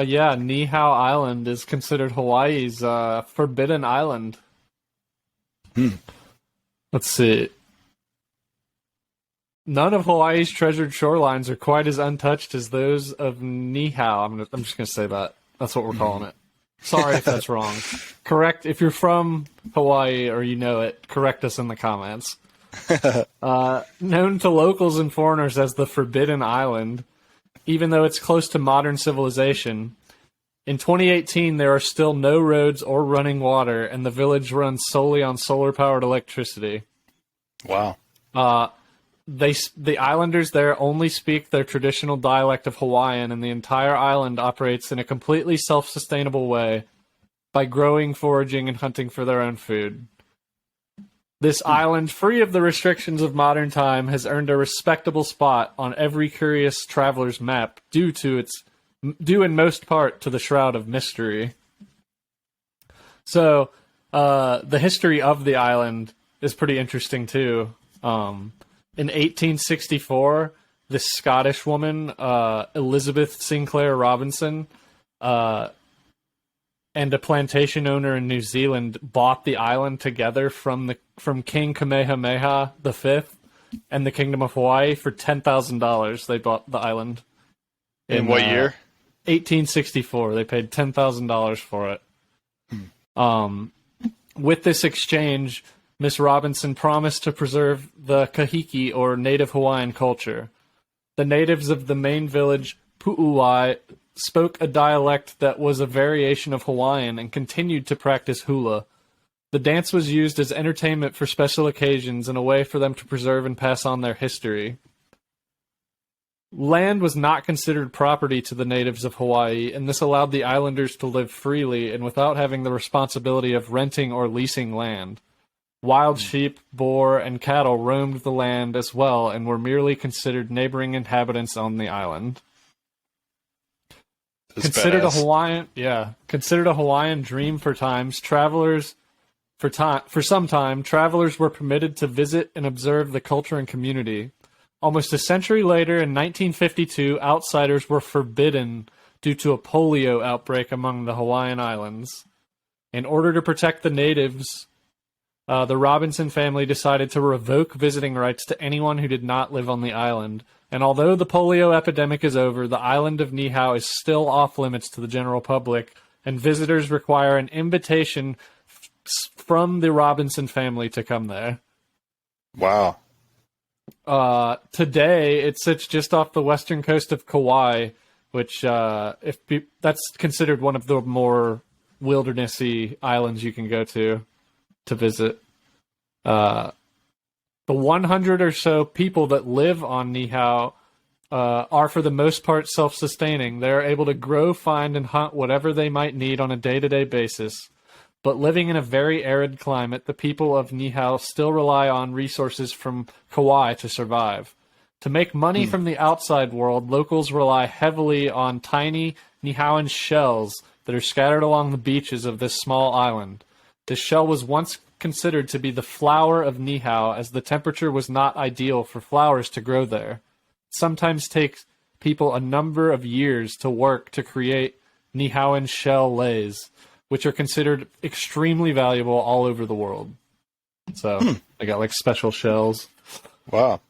Yeah, Niihau Island is considered Hawaii's forbidden island. Hmm. Let's see. None of Hawaii's treasured shorelines are quite as untouched as those of Niihau. I'm just going to say that. That's what we're calling it. Sorry if that's wrong. Correct. If you're from Hawaii or you know it, correct us in the comments. Known to locals and foreigners as the Forbidden Island, even though it's close to modern civilization, in 2018 there are still no roads or running water, and the village runs solely on solar-powered electricity. Wow. The islanders there only speak their traditional dialect of Hawaiian, and the entire island operates in a completely self-sustainable way by growing, foraging, and hunting for their own food. This island, free of the restrictions of modern time, has earned a respectable spot on every curious traveler's map due in most part to the Shroud of Mystery. So, the history of the island is pretty interesting too. In 1864, this Scottish woman, Elizabeth Sinclair Robinson, and a plantation owner in New Zealand bought the island together from King Kamehameha V and the Kingdom of Hawaii for $10,000. They bought the island. In what year? 1864. They paid $10,000 for it. With this exchange, Miss Robinson promised to preserve the kahiki, or native Hawaiian culture. The natives of the main village, Pu'uwai, spoke a dialect that was a variation of Hawaiian and continued to practice hula. The dance was used as entertainment for special occasions and a way for them to preserve and pass on their history. Land was not considered property to the natives of Hawaii, and this allowed the islanders to live freely and without having the responsibility of renting or leasing land. Wild sheep, boar, and cattle roamed the land as well and were merely considered neighboring inhabitants on the island. Considered a Hawaiian dream for times, travelers were permitted to visit and observe the culture and community. Almost a century later, in 1952, outsiders were forbidden due to a polio outbreak among the Hawaiian Islands. In order to protect the natives, the Robinson family decided to revoke visiting rights to anyone who did not live on the island. And although the polio epidemic is over, the island of Niihau is still off limits to the general public, and visitors require an invitation from the Robinson family to come there. Wow. Today, it sits just off the western coast of Kauai, which that's considered one of the more wildernessy islands you can go to visit. The 100 or so people that live on Niihau are for the most part self-sustaining. They are able to grow, find, and hunt whatever they might need on a day-to-day basis. But living in a very arid climate, the people of Niihau still rely on resources from Kauai to survive. To make money from the outside world, locals rely heavily on tiny Niihauan shells that are scattered along the beaches of this small island. This shell was once considered to be the flower of Niihau, as the temperature was not ideal for flowers to grow there. It sometimes takes people a number of years to work to create Niihauan shell leis, which are considered extremely valuable all over the world. So they got like special shells. Wow.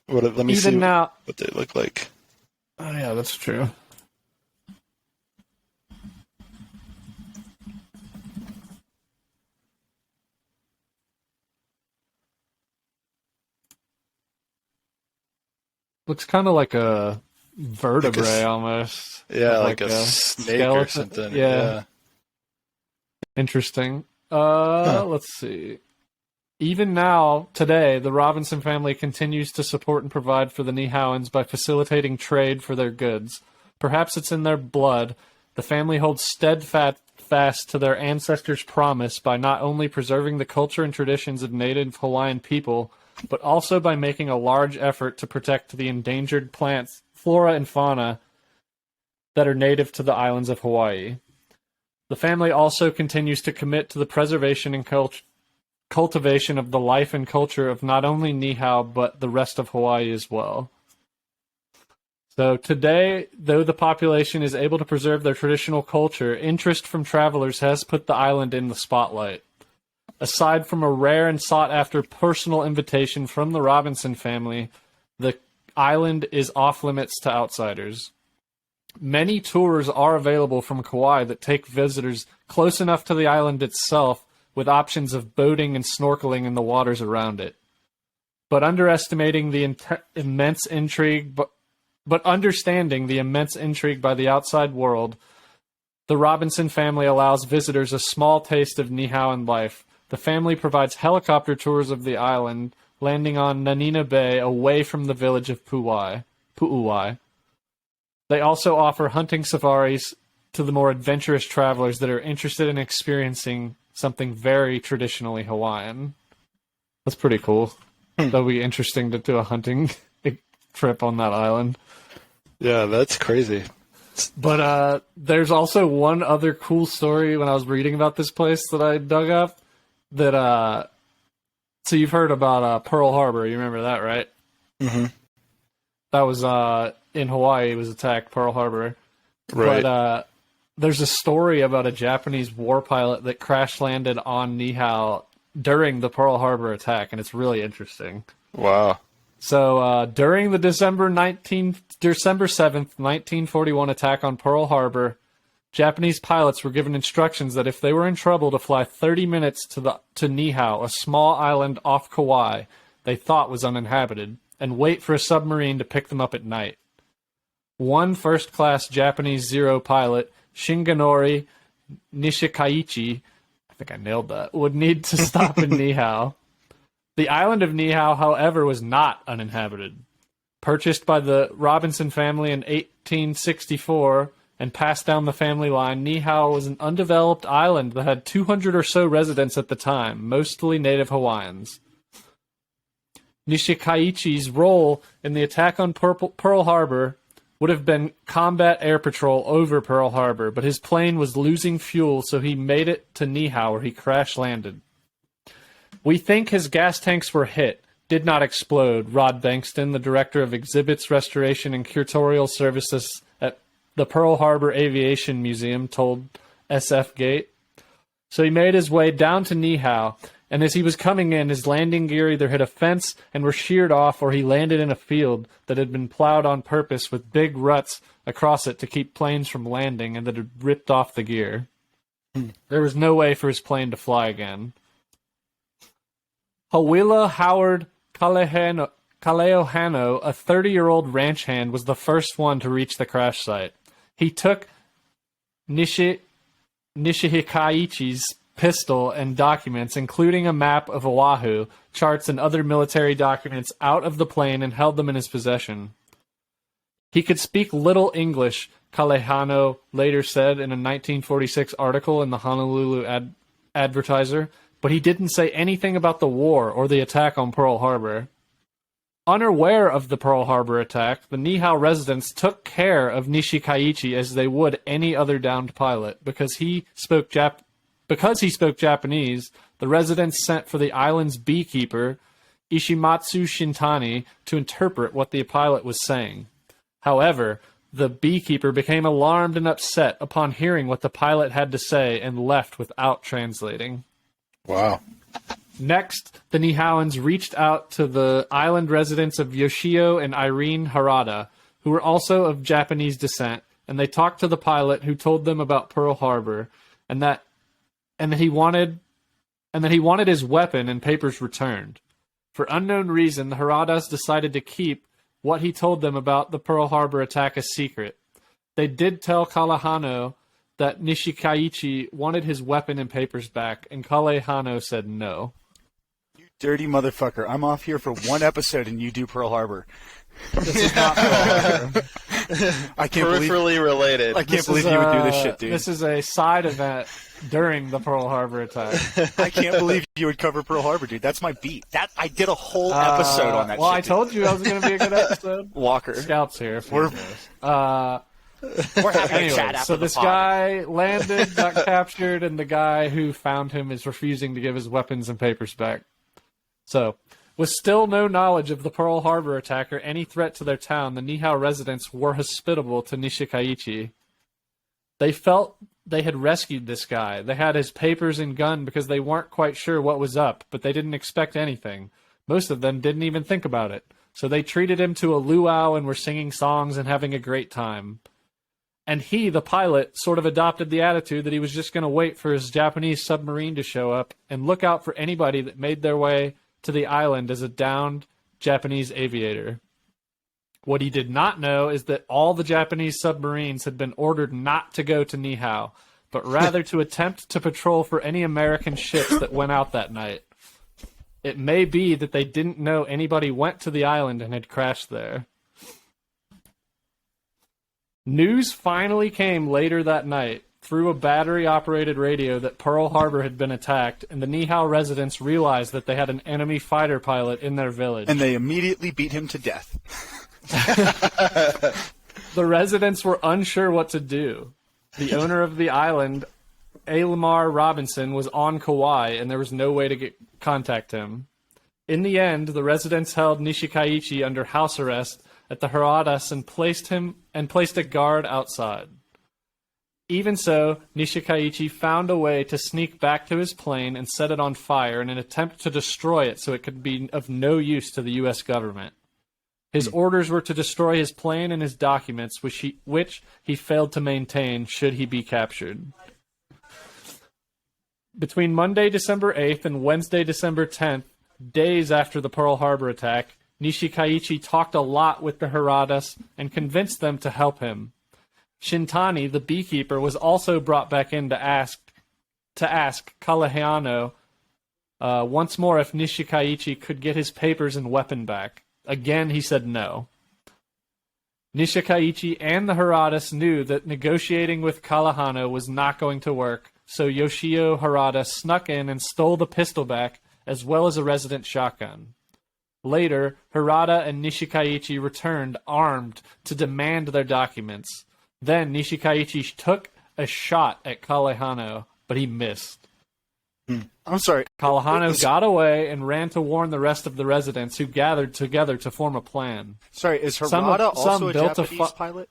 Let me see now, what they look like. Oh yeah, that's true. Looks kind of like a vertebrae almost. Yeah, like a snake skeleton or something. Yeah. Interesting. Let's see. Even now, today, the Robinson family continues to support and provide for the Niihauans by facilitating trade for their goods. Perhaps it's in their blood. The family holds steadfast to their ancestors' promise by not only preserving the culture and traditions of native Hawaiian people, but also by making a large effort to protect the endangered plants, flora, and fauna that are native to the islands of Hawaii. The family also continues to commit to the preservation and cultivation of the life and culture of not only Niihau, but the rest of Hawaii as well. So today, though the population is able to preserve their traditional culture, interest from travelers has put the island in the spotlight. Aside from a rare and sought-after personal invitation from the Robinson family, the island is off-limits to outsiders. Many tours are available from Kauai that take visitors close enough to the island itself with options of boating and snorkeling in the waters around it. But understanding the immense intrigue by the outside world, the Robinson family allows visitors a small taste of Niihauan life. The family provides helicopter tours of the island, landing on Nanina Bay away from the village of Pu'uwai. They also offer hunting safaris to the more adventurous travelers that are interested in experiencing something very traditionally Hawaiian. That's pretty cool. That'll be interesting to do a hunting trip on that island. Yeah, that's crazy. But there's also one other cool story when I was reading about this place that I dug up. That so you've heard about Pearl Harbor? You remember that, right? Mm-hmm. That was in Hawaii. It was attacked, Pearl Harbor. Right. But there's a story about a Japanese war pilot that crash landed on Niihau during the Pearl Harbor attack, and it's really interesting. Wow. So during the December 7th, 1941 attack on Pearl Harbor, Japanese pilots were given instructions that if they were in trouble to fly 30 minutes to Niihau, a small island off Kauai they thought was uninhabited, and wait for a submarine to pick them up at night. One first-class Japanese Zero pilot, Shinganori Nishikaichi, I think I nailed that, would need to stop in Niihau. The island of Niihau, however, was not uninhabited. Purchased by the Robinson family in 1864 and passed down the family line, Niihau was an undeveloped island that had 200 or so residents at the time, mostly native Hawaiians. Nishikaichi's role in the attack on Pearl Harbor would have been combat air patrol over Pearl Harbor, but his plane was losing fuel, so he made it to Niihau, where he crash-landed. We think his gas tanks were hit, did not explode, Rod Bankston, the director of Exhibits, Restoration, and Curatorial Services at the Pearl Harbor Aviation Museum, told SF Gate. So he made his way down to Niihau, and as he was coming in, his landing gear either hit a fence and were sheared off, or he landed in a field that had been plowed on purpose with big ruts across it to keep planes from landing and that had ripped off the gear. There was no way for his plane to fly again. Hawila Howard Kaleohano, a 30-year-old ranch hand, was the first one to reach the crash site. He took Nishikaichi's pistol and documents, including a map of Oahu, charts, and other military documents, out of the plane and held them in his possession. He could speak little English, Kalehano later said in a 1946 article in the Honolulu Advertiser, but he didn't say anything about the war or the attack on Pearl Harbor. Unaware of the Pearl Harbor attack, the Niihau residents took care of Nishikaichi as they would any other downed pilot. Because he spoke Japanese, the residents sent for the island's beekeeper, Ishimatsu Shintani, to interpret what the pilot was saying. However, the beekeeper became alarmed and upset upon hearing what the pilot had to say and left without translating. Wow. Next, the Niihauans reached out to the island residents of Yoshio and Irene Harada, who were also of Japanese descent, and they talked to the pilot, who told them about Pearl Harbor, and that he wanted his weapon and papers returned. For unknown reason, the Haradas decided to keep what he told them about the Pearl Harbor attack a secret. They did tell Kalehano that Nishikaichi wanted his weapon and papers back, and Kalehano said no. You dirty motherfucker. I'm off here for one episode and you do Pearl Harbor. This is not Pearl Harbor. I can't Peripherally related. I can't believe you would do this shit, dude. This is a side event during the Pearl Harbor attack. I can't believe you would cover Pearl Harbor, dude. That's my beat. I did a whole episode on that well, shit. I told you I was going to be a good episode. Walker. Scouts here. We're having a chat after so this the pod. guy landed, got captured, and the guy who found him is refusing to give his weapons and papers back. So With still no knowledge of the Pearl Harbor attack or any threat to their town, the Niihau residents were hospitable to Nishikaichi. They felt they had rescued this guy. They had his papers and gun because they weren't quite sure what was up, but they didn't expect anything. Most of them didn't even think about it. So they treated him to a luau and were singing songs and having a great time. And he, the pilot, sort of adopted the attitude that he was just going to wait for his Japanese submarine to show up and look out for anybody that made their way to the island as a downed Japanese aviator. What he did not know is that all the Japanese submarines had been ordered not to go to Niihau, but rather to attempt to patrol for any American ships that went out that night. It may be that they didn't know anybody went to the island and had crashed there. News finally came later that night through a battery-operated radio that Pearl Harbor had been attacked, and the Niihau residents realized that they had an enemy fighter pilot in their village. And they immediately beat him to death. The residents were unsure what to do. The owner of the island, Alamar Robinson, was on Kauai, and there was no way to contact him. In the end, the residents held Nishikaichi under house arrest at the Haradas and placed a guard outside. Even so, Nishikaichi found a way to sneak back to his plane and set it on fire in an attempt to destroy it so it could be of no use to the U.S. government. His orders were to destroy his plane and his documents, which he failed to maintain should he be captured. Between Monday, December 8th and Wednesday, December 10th, days after the Pearl Harbor attack, Nishikaichi talked a lot with the Haradas and convinced them to help him. Shintani, the beekeeper, was also brought back in to ask Kalehiano once more if Nishikaichi could get his papers and weapon back. Again, he said no. Nishikaichi and the Haradas knew that negotiating with Kalahano was not going to work, so Yoshio Harada snuck in and stole the pistol back, as well as a resident shotgun. Later, Harada and Nishikaichi returned armed to demand their documents. Then Nishikaichi took a shot at Kalehano, but he missed. I'm sorry. Kalehano got away and ran to warn the rest of the residents, who gathered together to form a plan. Sorry, is Harada also a Japanese pilot?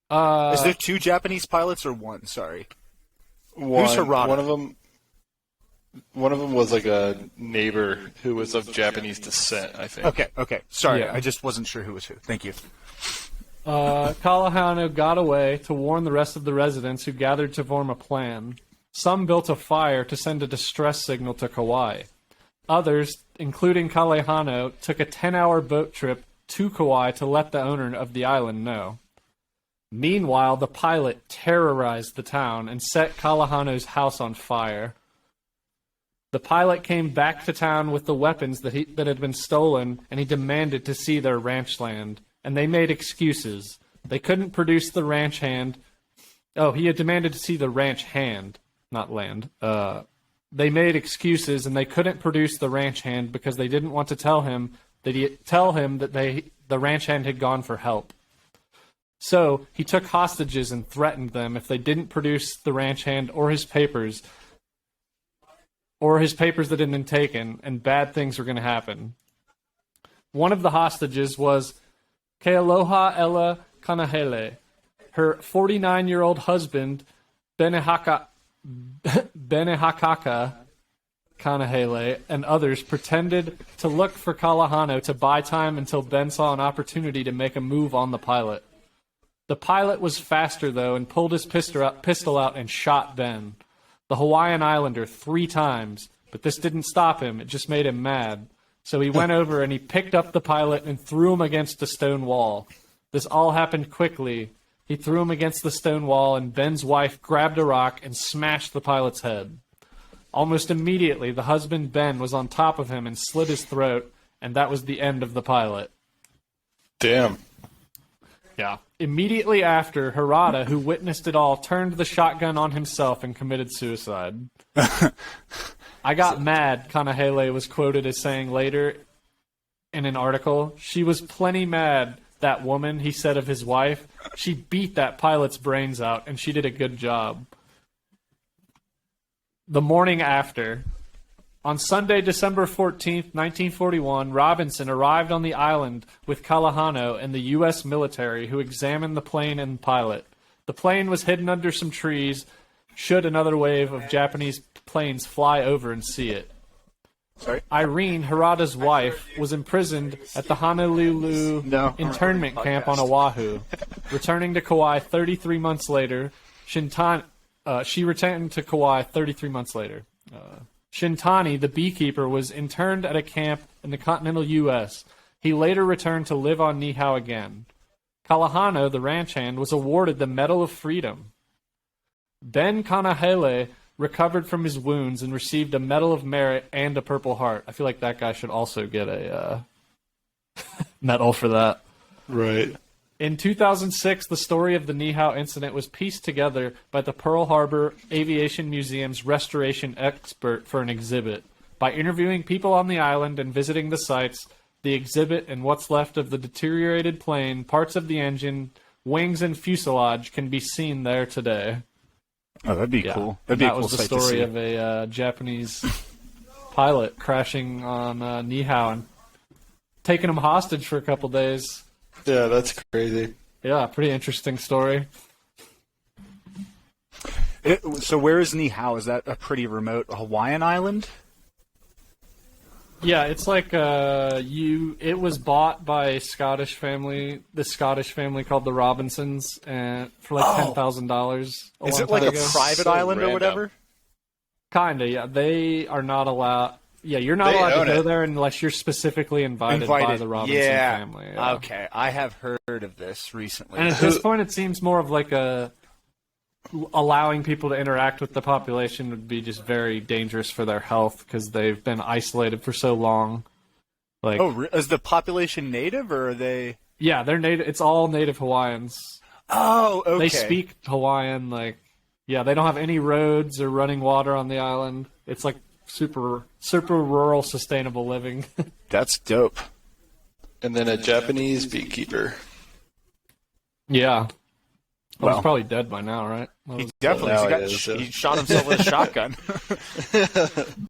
Is there two Japanese pilots or one? Sorry. Who's Harada? One of them was like a neighbor who was of Japanese descent, I think. Okay. Sorry, Yeah. I just wasn't sure who was who. Thank you. Kalehano got away to warn the rest of the residents, who gathered to form a plan. Some built a fire to send a distress signal to Kauai. Others, including Kalehano, took a 10-hour boat trip to Kauai to let the owner of the island know. Meanwhile, the pilot terrorized the town and set Kalehano's house on fire. The pilot came back to town with the weapons that had been stolen, and he demanded to see their ranch land. And they made excuses. They couldn't produce the ranch hand. Oh, he had demanded to see the ranch hand, not land. They made excuses, and they couldn't produce the ranch hand because they didn't want to tell him that the ranch hand had gone for help. So he took hostages and threatened them if they didn't produce the ranch hand or his papers that had been taken, and bad things were going to happen. One of the hostages was Kealoha Ella Kanahele. Her 49-year-old husband, Benehakaka Kanahele, and others pretended to look for Kalehano to buy time until Ben saw an opportunity to make a move on the pilot. The pilot was faster, though, and pulled his pistol out and shot Ben, the Hawaiian Islander, 3 times, but this didn't stop him. It just made him mad. So he went over and he picked up the pilot and threw him against a stone wall. This all happened quickly. He threw him against the stone wall, and Ben's wife grabbed a rock and smashed the pilot's head. Almost immediately, the husband, Ben, was on top of him and slit his throat, and that was the end of the pilot. Damn. Yeah. Immediately after, Harada, who witnessed it all, turned the shotgun on himself and committed suicide. I got mad, Kanahele was quoted as saying later in an article. She was plenty mad, that woman, he said of his wife. She beat that pilot's brains out, and she did a good job. The morning after, On Sunday, December 14th, 1941, Robinson arrived on the island with Kalahano and the U.S. military, who examined the plane and pilot. The plane was hidden under some trees should another wave of Japanese planes fly over and see it. Sorry? Irene, Harada's wife, was imprisoned at the Honolulu internment camp on Oahu. Returning to Kauai 33 months later, she returned to Kauai 33 months later. Shintani, the beekeeper, was interned at a camp in the continental U.S. He later returned to live on Niihau again. Kalahano, the ranch hand, was awarded the Medal of Freedom. Ben Kanahele recovered from his wounds and received a Medal of Merit and a Purple Heart. I feel like that guy should also get a medal for that. Right. In 2006, the story of the Niihau incident was pieced together by the Pearl Harbor Aviation Museum's restoration expert for an exhibit. By interviewing people on the island and visiting the sites, the exhibit and what's left of the deteriorated plane, parts of the engine, wings, and fuselage can be seen there today. Oh, that'd be cool. That'd be a cool was the sight to story see. of a Japanese pilot crashing on Niihau and taking him hostage for a couple days. Yeah, that's crazy. Yeah, pretty interesting story. So where is Niihau? Is that a pretty remote Hawaiian island? Yeah, it's like it was bought by a Scottish family, the Scottish family called the Robinsons, and for like $10,000. Is it like a private island or whatever? Kinda, yeah. They are not allowed. Yeah, you're not allowed to go there unless you're specifically invited by the Robinson family. Yeah. Okay, I have heard of this recently. And at this point, it seems more of like allowing people to interact with the population would be just very dangerous for their health because they've been isolated for so long. Like, is the population native or are they? Yeah, they're native. It's all native Hawaiians. Oh, okay. They speak Hawaiian. Like, yeah, they don't have any roads or running water on the island. It's like super rural, sustainable living. That's dope. And then a Japanese beekeeper. Yeah. Well, he's probably dead by now, right? He definitely he shot himself with a shotgun.